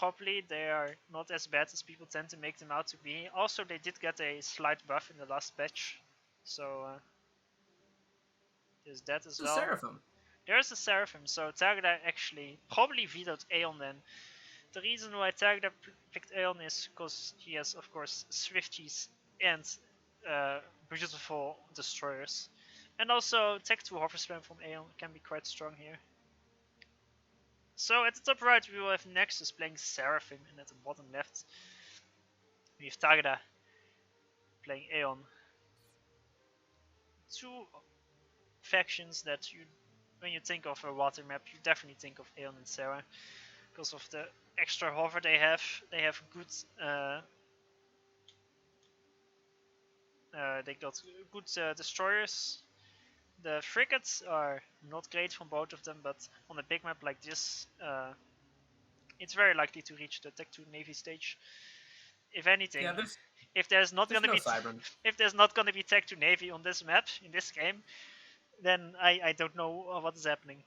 properly, they are not as bad as people tend to make them out to be. Also, they did get a slight buff in the last patch, so there's that as The well. Seraphim. There's a Seraphim, so Tagada actually probably vetoed Aeon then. The reason why Tagada picked Aeon is because he has, of course, Swifties and beautiful destroyers. And also, Tech 2 Hover Spam from Aeon can be quite strong here. So at the top right, we will have Nexus playing Seraphim, and at the bottom left, we have Tagada playing Aeon. Two factions that you, when you think of a water map, you definitely think of Aeon and Sarah. Because of the extra hover they have good they got good destroyers. The frigates are not great from both of them, but on a big map like this, it's very likely to reach the Tech 2 Navy stage. If anything, Yeah, if there's not there's gonna no be Cybern. if there's not gonna be Tech 2 Navy on this map in this game, then I don't know what is happening.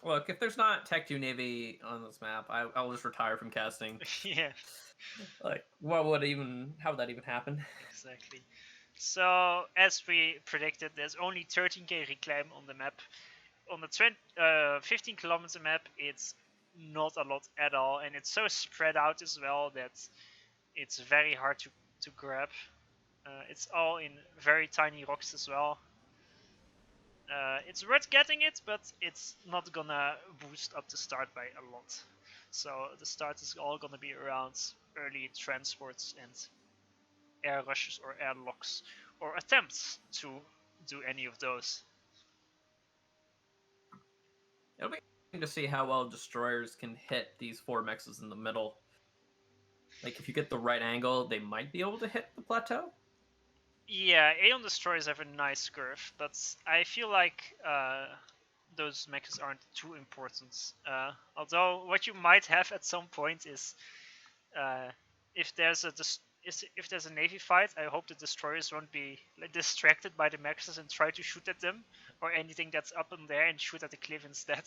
Look, if there's not Tech 2 Navy on this map, I'll just retire from casting. Yeah, Like, what would even? How would that even happen? exactly. So as we predicted, there's only 13k reclaim on the map. On the 15 kilometer map, it's not a lot at all, and it's so spread out as well that it's very hard to grab. It's all in very tiny rocks as well. It's worth getting it, but it's not gonna boost up the start by a lot. So the start is all gonna be around early transports and air rushes or air locks, or attempts to do any of those. It'll be interesting to see how well destroyers can hit these 4 mexes in the middle. Like, if you get the right angle, they might be able to hit the plateau. Yeah, Aeon destroyers have a nice curve, but I feel like those mechas aren't too important. Although what you might have at some point is if there's a navy fight, I hope the destroyers won't be like, distracted by the mechas and try to shoot at them or anything that's up in there and shoot at the cliff instead,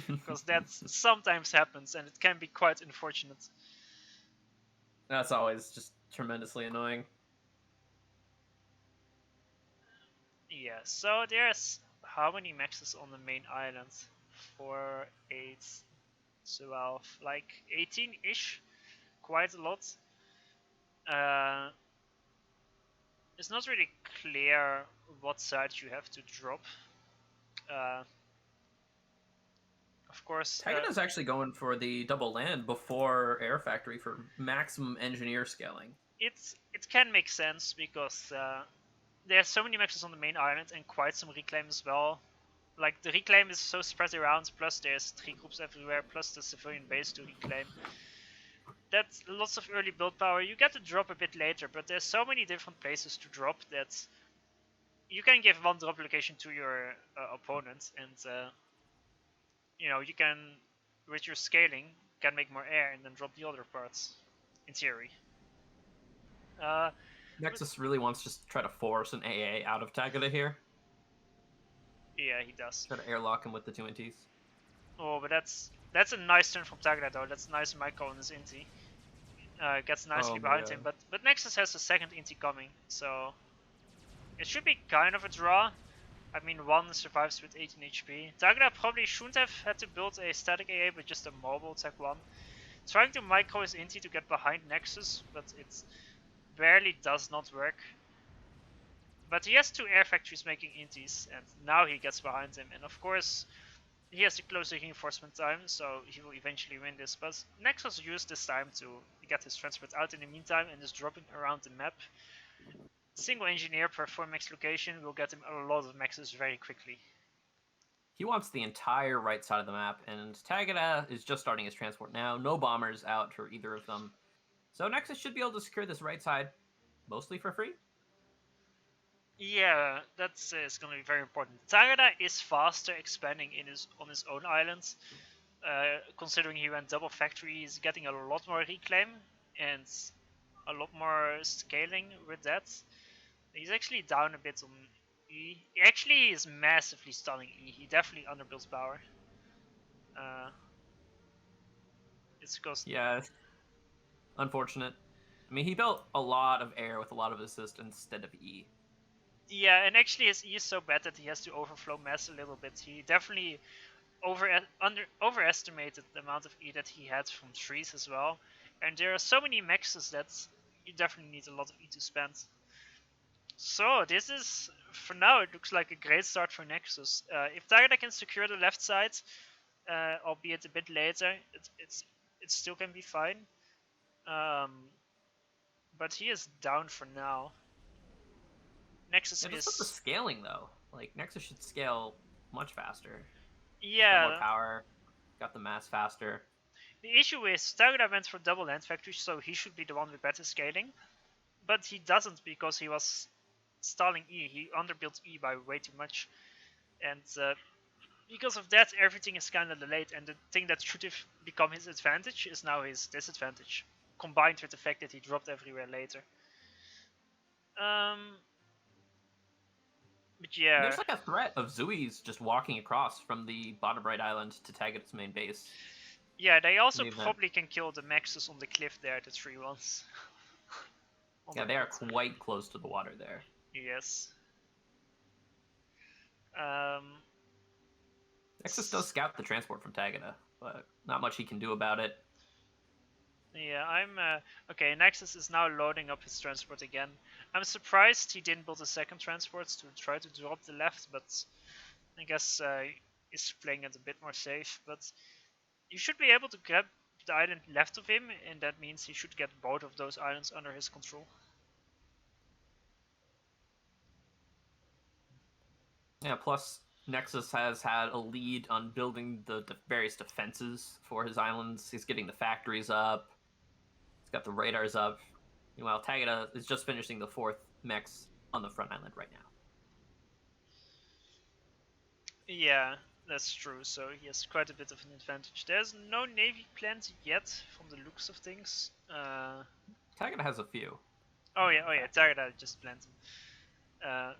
because that sometimes happens and it can be quite unfortunate. That's always just tremendously annoying. Yeah, so there's how many maxes on the main island? 4, 8, 12, like 18-ish, quite a lot. It's not really clear what side you have to drop. Uh, of course, Tagada's actually going for the double land before Air Factory for maximum engineer scaling. it can make sense because there's so many maxes on the main island and quite some reclaim as well. Like the reclaim is so spread around, plus there's 3 groups everywhere, plus the civilian base to reclaim. That's lots of early build power. You get to drop a bit later, but there's so many different places to drop that you can give one drop location to your opponent, and you can, with your scaling, can make more air and then drop the other parts, in theory. Nexus really wants to just try to force an AA out of Tagada here. Yeah, he does. Try to airlock him with the 2 ints. Oh, but that's a nice turn from Tagada though. That's nice micro on his inti. Gets nicely behind him, but Nexus has a second inti coming, so it should be kind of a draw. I mean, one survives with 18 HP. Tagada probably shouldn't have had to build a static AA, but just a mobile Tech 1. Trying to micro his inti to get behind Nexus, but it barely does not work. But he has 2 air factories making intis, and now he gets behind him. And of course, he has a closer reinforcement time, so he will eventually win this. But Nexus used this time to get his transport out in the meantime and is dropping around the map. Single engineer per 4 max location will get him a lot of maxes very quickly. He wants the entire right side of the map, and Tagada is just starting his transport now. No bombers out for either of them. So Nexus should be able to secure this right side, mostly for free. Yeah, that's going to be very important. Tagada is faster expanding on his own islands. Considering he went double factory, he's getting a lot more reclaim and a lot more scaling with that. He's actually down a bit on E. Actually, he is massively stunning E. He definitely underbuilds power. It's because Yeah, unfortunate. I mean, he built a lot of air with a lot of assist instead of E. yeah, and actually his E is so bad that he has to overflow mass a little bit. He definitely overestimated the amount of E that he had from trees as well. And there are so many maxes that you definitely need a lot of E to spend. So this is, for now, it looks like a great start for Nexus. If Tagada can secure the left side, albeit a bit later, it still can be fine. But he is down for now. Nexus Yeah, just with the is... scaling though. Like Nexus should scale much faster. He's got more Yeah, power, got the mass faster. the issue is Tagada went for double land factory, so he should be the one with better scaling. But he doesn't because he was stalling E. He underbuilt E by way too much. And because of that, everything is kind of delayed. And the thing that should have become his advantage is now his disadvantage. Combined with the fact that he dropped everywhere later. But yeah. There's like a threat of Zui's just walking across from the bottom right island to tag its main base. Yeah, they also probably can kill the Nexus on the cliff there, the 3 ones. Yeah, they are quite close to the water there. Yes. Nexus does scout the transport from Tagada, but not much he can do about it. Yeah, okay, Nexus is now loading up his transport again. I'm surprised he didn't build a second transport to try to drop the left, but I guess he's playing it a bit more safe. But you should be able to grab the island left of him, and that means he should get both of those islands under his control. Yeah, plus Nexus has had a lead on building the various defenses for his islands. He's getting the factories up. He's got the radars up. Meanwhile, Tagada is just finishing the 4th mechs on the front island right now. Yeah, that's true. So he has quite a bit of an advantage. There's no navy planned yet, from the looks of things. Tagada has a few. Oh yeah, Tagada just planned them.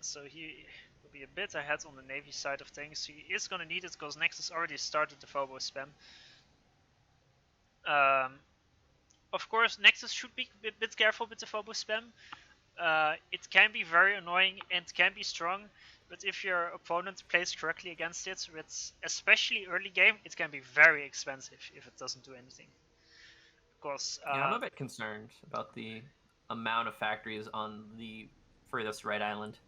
So he will be a bit ahead on the navy side of things. He is gonna need it because Nexus already started the Phobos spam. Of course, Nexus should be a bit careful with the Phobos spam. It can be very annoying and can be strong, but if your opponent plays correctly against it, with especially early game, it can be very expensive if it doesn't do anything. Because yeah, I'm a bit concerned about the amount of factories on the furthest right island.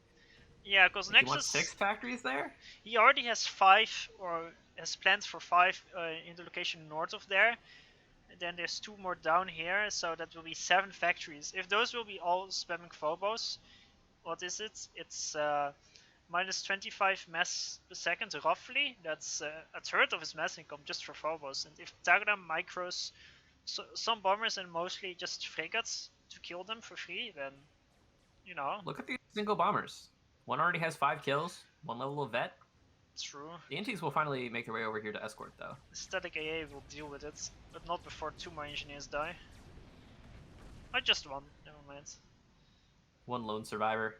Yeah, because Nexus... He wants 6 factories there? He already has 5, or has plans for 5 in the location north of there. And then there's 2 more down here, so that will be 7 factories. If those will be all spamming Phobos, what is it? It's minus 25 mass per second roughly. That's a third of his mass income just for Phobos. And if Tagada micros some bombers and mostly just frigates to kill them for free, then, you know. Look at these single bombers. One already has 5 kills, 1 level of vet. True. The Inties will finally make their way over here to escort, though. Static AA will deal with it, but not before 2 more engineers die. I just one, never mind. 1 lone survivor.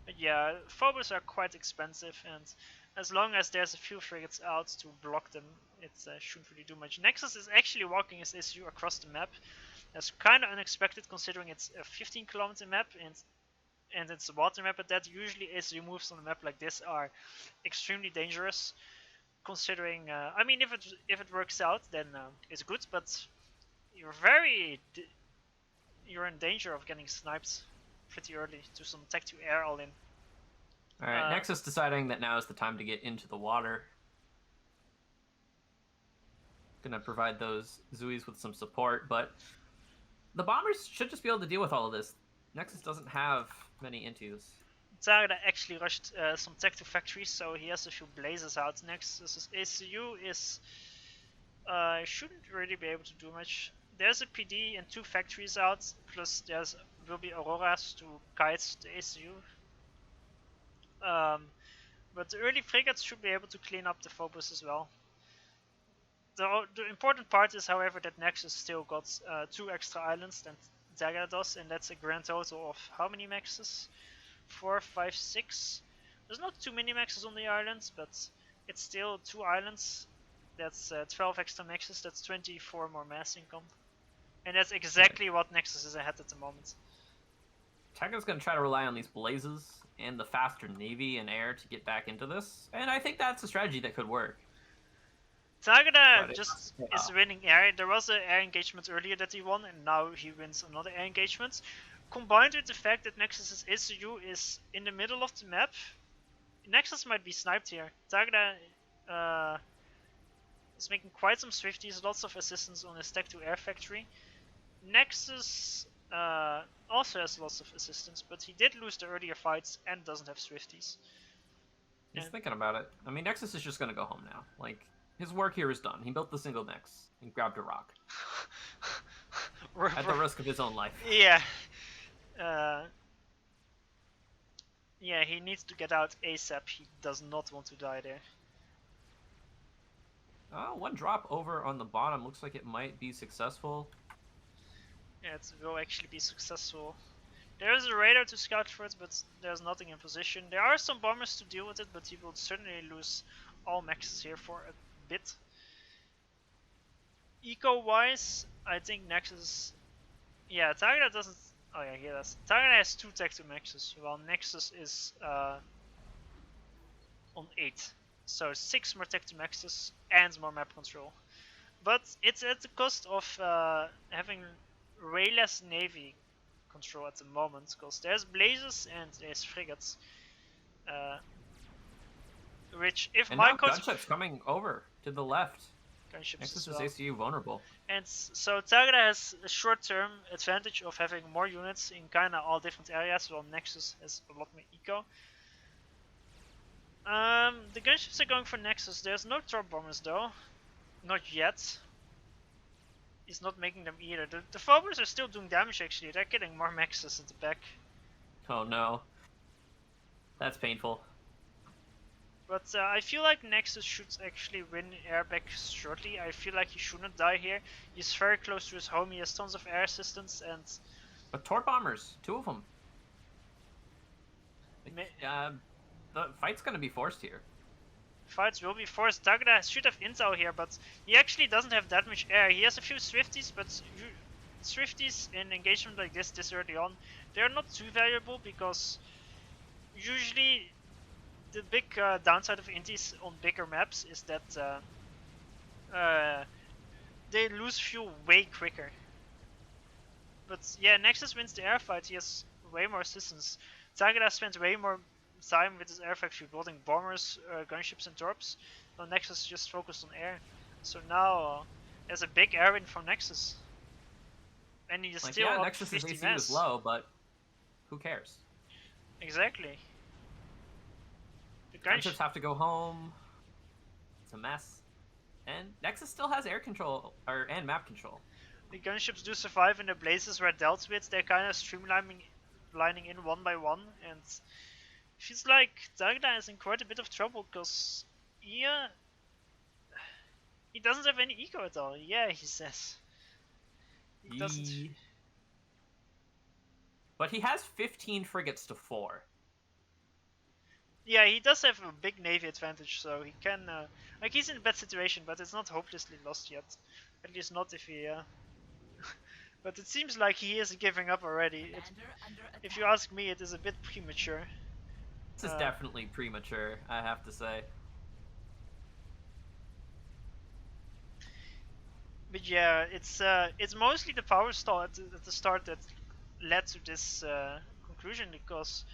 But yeah, Phobos are quite expensive, and as long as there's a few frigates out to block them, it shouldn't really do much. Nexus is actually walking his SU across the map. That's kind of unexpected considering it's a 15-kilometer map, and it's a water map, but that usually SU moves on a map like this are extremely dangerous. Considering, I mean, if it works out, then it's good, but you're in danger of getting sniped pretty early to some tech to air all in. Alright, Nexus deciding that now is the time to get into the water. Gonna provide those Zuis with some support, but the bombers should just be able to deal with all of this. Nexus doesn't have many intus. Tagada actually rushed some tech to factories, so he has a few blazes out. Nexus's ACU is shouldn't really be able to do much. There's a PD and 2 factories out, plus will be Auroras to guide the ACU. But the early frigates should be able to clean up the Phobos as well. The important part is, however, that Nexus still got 2 extra islands than Tagada does, and that's a grand total of how many maxes? 4, 5, 6. There's not too many maxes on the islands, but It's still 2 islands. That's 12 extra Nexus. That's 24 more mass income. And that's exactly what Nexus is ahead at the moment. Tagada's going to try to rely on these blazes and the faster navy and air to get back into this, and I think that's a strategy that could work. Tagada just is winning air. There was an air engagement earlier that he won, and now he wins another air engagement. Combined with the fact that Nexus's SU is in the middle of the map, Nexus might be sniped here. Tagada is making quite some swifties, lots of assistance on his tech to air factory. Nexus also has lots of assistance, but he did lose the earlier fights and doesn't have swifties. He's thinking about it. I mean, Nexus is just going to go home now. Like, his work here is done. He built the single Nex and grabbed a rock. At the risk of his own life. Yeah. Yeah, he needs to get out ASAP. He does not want to die there. One drop over on the bottom. Looks like it might be successful. Yeah, it will actually be successful. There is a radar to scout for it, but there's nothing in position. There are some bombers to deal with it, but he will certainly lose all maxes here for a bit. Eco-wise, I think Nexus... Yeah, Tagada doesn't... Oh yeah, he does. Tagada has 2 tech to maxes, while Nexus is on 8. So 6 more tech to maxes and more map control. But it's at the cost of having way less navy control at the moment, because there's blazes and there's frigates. Which, if and my now gunships coming over to the left. Nexus is ACU vulnerable. And so Tagada has a short-term advantage of having more units in kinda all different areas, while Nexus has a lot more eco. The gunships are going for Nexus. There's no torp bombers though. Not yet. He's not making them either. The Phobos are still doing damage actually. They're getting more maxes at the back. Oh no. That's painful. But I feel like Nexus should actually win air back shortly. I feel like he shouldn't die here. He's very close to his home. He has tons of air assistance and... But torp bombers, 2 of them. The fight's gonna be forced here. Fights will be forced. Tagada should have intel here, but he actually doesn't have that much air. He has a few swifties, but swifties in engagement like this early on, they're not too valuable because usually the big downside of intis on bigger maps is that they lose fuel way quicker. But yeah, Nexus wins the air fight. He has way more assistance. Tagada spent way more time with his air factory building bombers, gunships and torps. While Nexus just focused on air. So now there's a big air win from Nexus. And he's still up Nexus' 50 AC mass. is low, but who cares? Exactly. The gunships have to go home. It's a mess. And Nexus still has air control, and map control. The gunships do survive in the blazes where dealt with. They're kind of streamlining in one by one, and feels like Tagada is in quite a bit of trouble because he doesn't have any eco at all. Yeah, he says. He doesn't. But he has 15 frigates to 4. Yeah, he does have a big navy advantage, so he can... like, he's in a bad situation, but it's not hopelessly lost yet. At least not if he... But it seems like he is giving up already. If you ask me, it is a bit premature. This is definitely premature, I have to say. But yeah, it's mostly the power stall at the start that led to this conclusion, because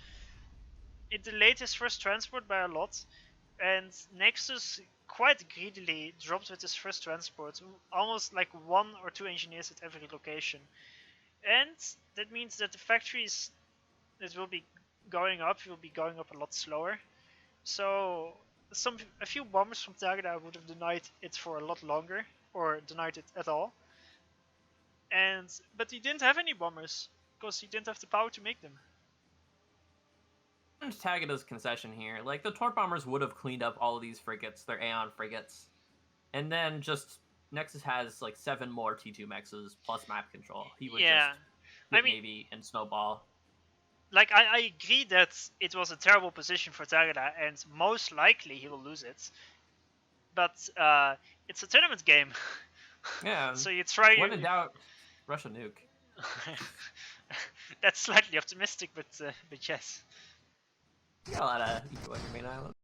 it delayed his first transport by a lot, and Nexus quite greedily dropped with his first transport, almost like 1 or 2 engineers at every location. And that means that the factories that will be going up will be going up a lot slower. So a few bombers from Tagada would have denied it for a lot longer, or denied it at all. But he didn't have any bombers, because he didn't have the power to make them. And Tagada's concession here, like the torp bombers would have cleaned up all of these frigates, their Aeon frigates, and then just Nexus has like 7 more T2 mexes plus map control. He would just hit Navy and snowball. Like, I agree that it was a terrible position for Tagada, and most likely he will lose it. but it's a tournament game. Yeah. So you try. When in doubt, Russia nuke. That's slightly optimistic, but yes. You got a lot of eco on your main island.